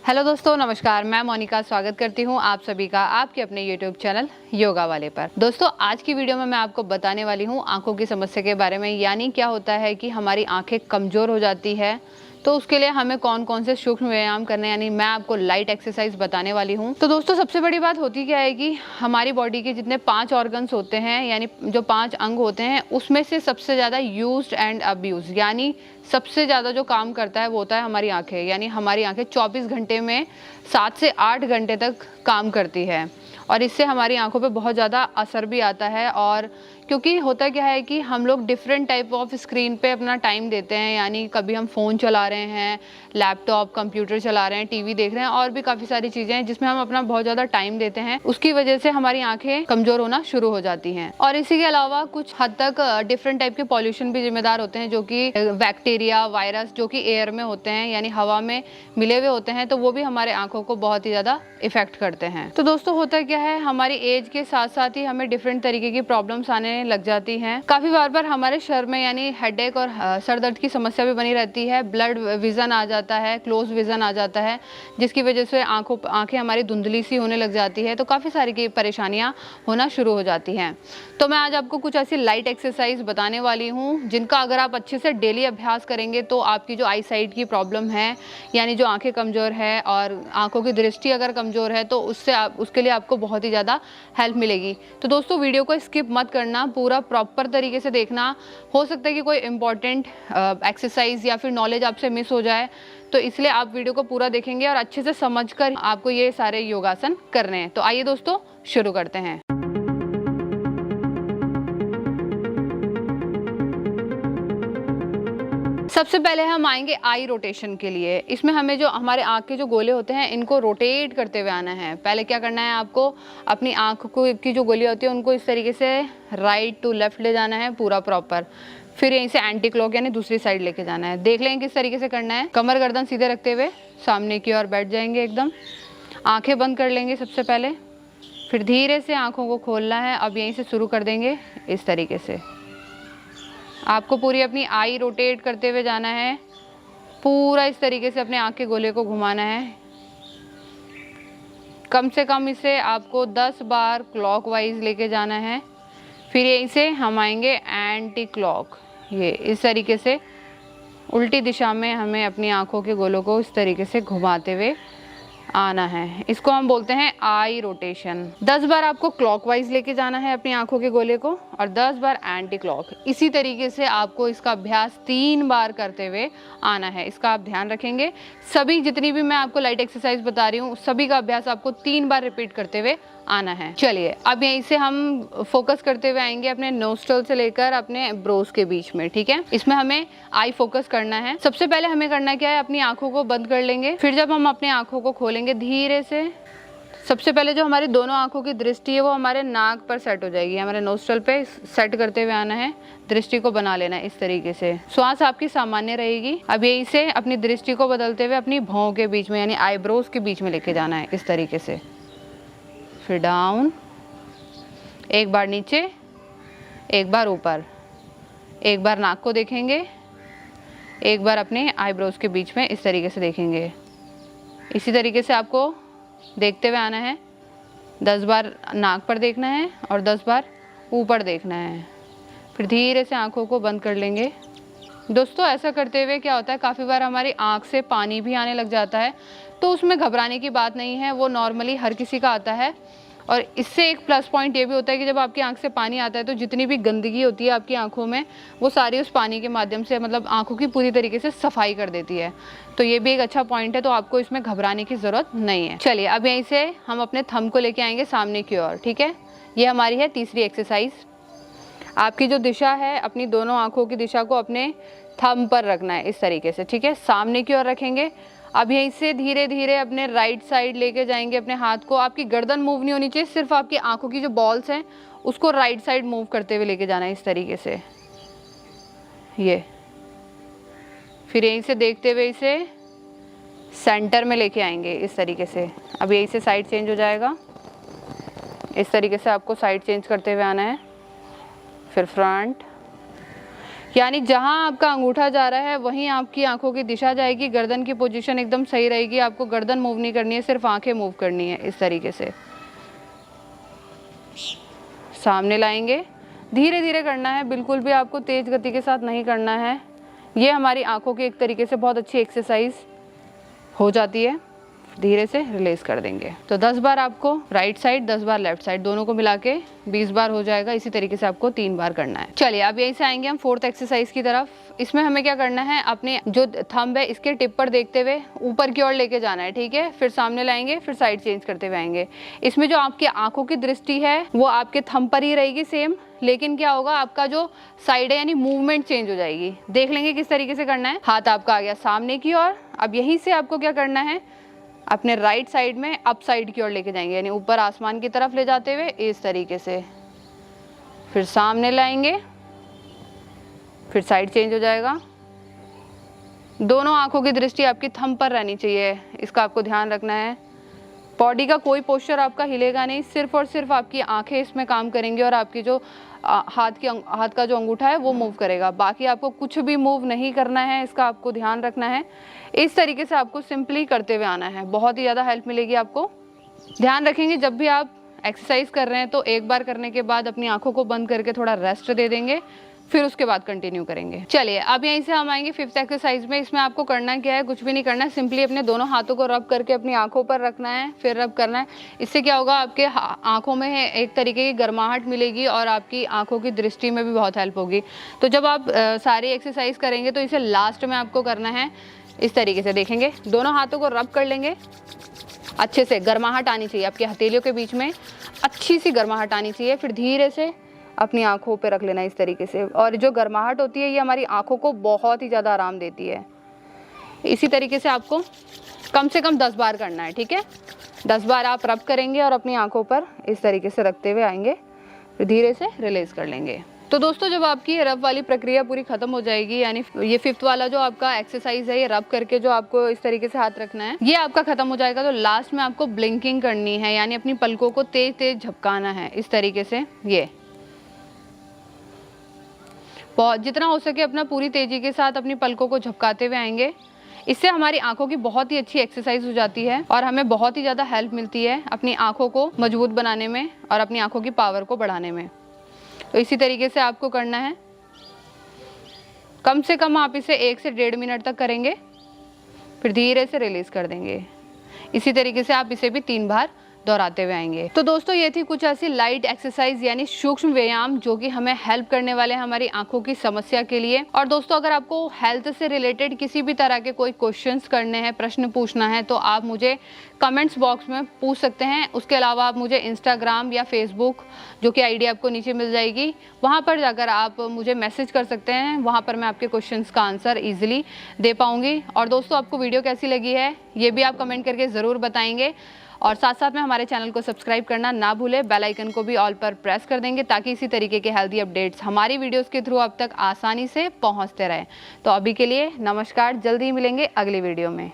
Hello दोस्तों, नमस्कार। मैं मोनिका स्वागत करती हूँ आप सभी का आपके अपने यूट्यूब चैनल योगा वाले पर। दोस्तों, आज की वीडियो में मैं आपको बताने वाली हूँ आंखों की समस्या के बारे में। यानी क्या होता है कि हमारी आंखें कमज़ोर हो जाती है, तो उसके लिए हमें कौन कौन से सूक्ष्म व्यायाम करने, यानी मैं आपको लाइट एक्सरसाइज बताने वाली हूँ। तो दोस्तों, सबसे बड़ी बात होती क्या है कि हमारी बॉडी के जितने 5 ऑर्गन्स होते हैं, यानी जो 5 अंग होते हैं, उसमें से सबसे ज़्यादा यूज्ड एंड अब्यूज, यानी सबसे ज़्यादा जो काम करता है वो होता है हमारी आंखें। यानी हमारी आंखें 24 घंटे में 7 से 8 घंटे तक काम करती है और इससे हमारी आंखों पे बहुत ज़्यादा असर भी आता है। और क्योंकि होता क्या है कि हम लोग डिफरेंट टाइप ऑफ स्क्रीन पे अपना टाइम देते हैं, यानी कभी हम फ़ोन चला रहे हैं, लैपटॉप कंप्यूटर चला रहे हैं, टीवी देख रहे हैं और भी काफ़ी सारी चीज़ें हैं जिसमें हम अपना बहुत ज़्यादा टाइम देते हैं। उसकी वजह से हमारी आंखें कमज़ोर होना शुरू हो जाती हैं। और इसी के अलावा कुछ हद तक डिफरेंट टाइप के पॉल्यूशन भी जिम्मेदार होते हैं, जो कि बैक्टीरिया, वायरस जो कि एयर में होते हैं, यानी हवा में मिले हुए होते हैं, तो वो भी हमारे आंखों को बहुत ही ज़्यादा इफेक्ट करते हैं। तो दोस्तों, होता क्या है, हमारी एज के साथ साथ ही हमें डिफरेंट तरीके की प्रॉब्लम्स आने लग जाती हैं। काफ़ी बार हमारे सर में यानी हेडेक और सर दर्द की समस्या भी बनी रहती है। ब्लड विजन आ जाता है, क्लोज विजन आ जाता है, जिसकी वजह से आंखें हमारी धुंधली सी होने लग जाती है। तो काफ़ी सारी की परेशानियाँ होना शुरू हो जाती हैं। तो मैं आज आपको कुछ ऐसी लाइट एक्सरसाइज बताने वाली हूँ जिनका अगर आप अच्छे से डेली अभ्यास करेंगे तो आपकी जो आई साइट की प्रॉब्लम है, यानी जो आंखें कमज़ोर है और आंखों की दृष्टि अगर कमज़ोर है, तो उसके लिए आपको बहुत ही ज़्यादा हेल्प मिलेगी। तो दोस्तों, वीडियो को स्किप मत करना, पूरा प्रॉपर तरीके से देखना। हो सकता है कि कोई इंपॉर्टेंट एक्सरसाइज या फिर नॉलेज आपसे मिस हो जाए, तो इसलिए आप वीडियो को पूरा देखेंगे और अच्छे से समझकर आपको ये सारे योगासन करने हैं। तो आइए दोस्तों, शुरू करते हैं। सबसे पहले हम आएंगे आई रोटेशन के लिए। इसमें हमें जो हमारे आँख के जो गोले होते हैं, इनको रोटेट करते हुए आना है। पहले क्या करना है, आपको अपनी आँख को की जो गोली होती है उनको इस तरीके से राइट टू लेफ्ट ले जाना है पूरा प्रॉपर। फिर यहीं से एंटी क्लॉक यानी दूसरी साइड लेके जाना है। देख लेंगे किस तरीके से करना है। कमर गर्दन सीधे रखते हुए सामने की ओर बैठ जाएंगे एकदम। आँखें बंद कर लेंगे सबसे पहले, फिर धीरे से आँखों को खोलना है। अब यहीं से शुरू कर देंगे इस तरीके से। आपको पूरी अपनी आई रोटेट करते हुए जाना है, पूरा इस तरीके से अपने आँख के गोले को घुमाना है। कम से कम इसे आपको 10 बार क्लॉकवाइज लेके जाना है। फिर यहीं से हम आएंगे एंटी क्लॉक, ये इस तरीके से उल्टी दिशा में हमें अपनी आँखों के गोलों को इस तरीके से घुमाते हुए आना है। इसको हम बोलते हैं आई रोटेशन। 10 बार आपको क्लॉकवाइज लेके जाना है अपनी आंखों के गोले को और 10 बार एंटी क्लॉक। इसी तरीके से आपको इसका अभ्यास 3 बार करते हुए आना है। इसका आप ध्यान रखेंगे। सभी जितनी भी मैं आपको लाइट एक्सरसाइज बता रही हूँ, सभी का अभ्यास आपको 3 बार रिपीट करते हुए आना है। चलिए, अब यहीं से हम फोकस करते हुए आएंगे अपने नोस्ट्रल से लेकर अपने ब्रोज के बीच में। ठीक है, इसमें हमें आई फोकस करना है। सबसे पहले हमें करना क्या है, अपनी आंखों को बंद कर लेंगे। फिर जब हम अपनी आंखों को खोलेंगे धीरे से, सबसे पहले जो हमारी दोनों आंखों की दृष्टि है वो हमारे नाक पर सेट हो जाएगी। हमारे नोस्ट्रल पे सेट करते हुए आना है, दृष्टि को बना लेना है इस तरीके से। श्वास आपकी सामान्य रहेगी। अब यहीं से अपनी दृष्टि को बदलते हुए अपनी भौं के बीच में यानी आईब्रोज के बीच में लेके जाना है इस तरीके से। फिर डाउन, एक बार नीचे, एक बार ऊपर, एक बार नाक को देखेंगे, एक बार अपने आईब्रोज के बीच में इस तरीके से देखेंगे। इसी तरीके से आपको देखते हुए आना है। 10 बार नाक पर देखना है और 10 बार ऊपर देखना है। फिर धीरे से आंखों को बंद कर लेंगे। दोस्तों, ऐसा करते हुए क्या होता है, काफ़ी बार हमारी आंख से पानी भी आने लग जाता है, तो उसमें घबराने की बात नहीं है, वो नॉर्मली हर किसी का आता है। और इससे एक प्लस पॉइंट ये भी होता है कि जब आपकी आंख से पानी आता है तो जितनी भी गंदगी होती है आपकी आंखों में, वो सारी उस पानी के माध्यम से मतलब आंखों की पूरी तरीके से सफाई कर देती है। तो ये भी एक अच्छा पॉइंट है, तो आपको इसमें घबराने की ज़रूरत नहीं है। चलिए, अब यहीं से हम अपने थंब को लेके आएंगे सामने की ओर। ठीक है, ये हमारी है तीसरी एक्सरसाइज। आपकी जो दिशा है, अपनी दोनों आँखों की दिशा को अपने थंब पर रखना है इस तरीके से। ठीक है, सामने की ओर रखेंगे। अब यहीं से धीरे धीरे अपने राइट साइड लेके जाएंगे अपने हाथ को। आपकी गर्दन मूव नहीं होनी चाहिए, सिर्फ आपकी आंखों की जो बॉल्स हैं उसको राइट साइड मूव करते हुए लेके जाना है इस तरीके से। ये फिर यहीं से देखते हुए इसे सेंटर में लेके आएंगे इस तरीके से। अब यहीं से साइड चेंज हो जाएगा, इस तरीके से आपको साइड चेंज करते हुए आना है। फिर फ्रंट, यानी जहां आपका अंगूठा जा रहा है वहीं आपकी आंखों की दिशा जाएगी। गर्दन की पोजीशन एकदम सही रहेगी, आपको गर्दन मूव नहीं करनी है, सिर्फ आंखें मूव करनी है। इस तरीके से सामने लाएंगे, धीरे धीरे करना है, बिल्कुल भी आपको तेज गति के साथ नहीं करना है। ये हमारी आंखों की एक तरीके से बहुत अच्छी एक्सरसाइज हो जाती है। धीरे से रिलीज कर देंगे। तो 10 बार आपको राइट साइड, 10 बार लेफ्ट साइड, दोनों को मिला के 20 बार हो जाएगा। इसी तरीके से आपको 3 बार करना है। चलिए अब यहीं से आएंगे हम 4th एक्सरसाइज की तरफ। इसमें हमें क्या करना है, अपने जो थंब है इसके टिप पर देखते हुए ऊपर की ओर लेके जाना है, ठीक है। फिर सामने लाएंगे, फिर साइड चेंज करते हुए आएंगे। इसमें जो आपकी आंखों की दृष्टि है वो आपके थंब पर ही रहेगी सेम, लेकिन क्या होगा, आपका जो साइड है यानी मूवमेंट चेंज हो जाएगी। देख लेंगे किस तरीके से करना है। हाथ आपका आ गया सामने की ओर। अब यहीं से आपको क्या करना है, अपने राइट साइड में अप साइड की ओर लेके जाएंगे, यानी ऊपर आसमान की तरफ ले जाते हुए इस तरीके से। फिर सामने लाएंगे, फिर साइड चेंज हो जाएगा। दोनों आंखों की दृष्टि आपकी थंब पर रहनी चाहिए, इसका आपको ध्यान रखना है। बॉडी का कोई पोस्चर आपका हिलेगा नहीं, सिर्फ और सिर्फ आपकी आंखें इसमें काम करेंगी और आपकी जो हाथ का जो अंगूठा है वो मूव करेगा। बाकी आपको कुछ भी मूव नहीं करना है, इसका आपको ध्यान रखना है। इस तरीके से आपको सिंपली करते हुए आना है, बहुत ही ज़्यादा हेल्प मिलेगी आपको। ध्यान रखेंगे जब भी आप एक्सरसाइज कर रहे हैं तो एक बार करने के बाद अपनी आंखों को बंद करके थोड़ा रेस्ट दे देंगे, फिर उसके बाद कंटिन्यू करेंगे। चलिए अब यहीं से हम आएंगे 5th एक्सरसाइज में। इसमें आपको करना क्या है, कुछ भी नहीं करना है, सिंपली अपने दोनों हाथों को रब करके अपनी आंखों पर रखना है, फिर रब करना है। इससे क्या होगा, आपके आंखों में एक तरीके की गर्माहट मिलेगी और आपकी आंखों की दृष्टि में भी बहुत हेल्प होगी। तो जब आप सारी एक्सरसाइज करेंगे तो इसे लास्ट में आपको करना है इस तरीके से। देखेंगे, दोनों हाथों को रब कर लेंगे, अच्छे से गर्माहट आनी चाहिए, आपकी हथेलियों के बीच में अच्छी सी गर्माहट आनी चाहिए। फिर धीरे से अपनी आंखों पे रख लेना इस तरीके से। और जो गर्माहट होती है ये हमारी आंखों को बहुत ही ज़्यादा आराम देती है। इसी तरीके से आपको कम से कम 10 बार करना है, ठीक है। 10 बार आप रब करेंगे और अपनी आंखों पर इस तरीके से रखते हुए आएंगे, फिर धीरे से रिलीज कर लेंगे। तो दोस्तों जब आपकी ये रब वाली प्रक्रिया पूरी खत्म हो जाएगी, यानी ये 5th वाला जो आपका एक्सरसाइज है, ये रब करके जो आपको इस तरीके से हाथ रखना है, ये आपका खत्म हो जाएगा। तो लास्ट में आपको ब्लिंकिंग करनी है, यानी अपनी पलकों को तेज तेज झपकाना है इस तरीके से। ये बहुत जितना हो सके अपना पूरी तेजी के साथ अपनी पलकों को झपकाते हुए आएंगे। इससे हमारी आंखों की बहुत ही अच्छी एक्सरसाइज हो जाती है और हमें बहुत ही ज़्यादा हेल्प मिलती है अपनी आंखों को मजबूत बनाने में और अपनी आंखों की पावर को बढ़ाने में। तो इसी तरीके से आपको करना है। कम से कम आप इसे 1 से 1.5 मिनट तक करेंगे, फिर धीरे से रिलीज कर देंगे। इसी तरीके से आप इसे भी 3 बार दोहराते हुए आएंगे। तो दोस्तों ये थी कुछ ऐसी लाइट एक्सरसाइज यानी सूक्ष्म व्यायाम जो कि हमें हेल्प करने वाले हैं हमारी आंखों की समस्या के लिए। और दोस्तों अगर आपको हेल्थ से रिलेटेड किसी भी तरह के कोई क्वेश्चंस करने हैं, प्रश्न पूछना है, तो आप मुझे कमेंट्स बॉक्स में पूछ सकते हैं। उसके अलावा आप मुझे इंस्टाग्राम या फेसबुक, जो कि आईडी आपको नीचे मिल जाएगी, वहाँ पर जाकर आप मुझे मैसेज कर सकते हैं। वहाँ पर मैं आपके क्वेश्चंस का आंसर ईजिली दे पाऊँगी। और दोस्तों आपको वीडियो कैसी लगी है ये भी आप कमेंट करके ज़रूर बताएंगे। और साथ साथ में हमारे चैनल को सब्सक्राइब करना ना भूलें, बेल आइकन को भी ऑल पर प्रेस कर देंगे ताकि इसी तरीके के हेल्दी अपडेट्स हमारी वीडियोस के थ्रू अब तक आसानी से पहुंचते रहें। तो अभी के लिए नमस्कार, जल्दी ही मिलेंगे अगली वीडियो में।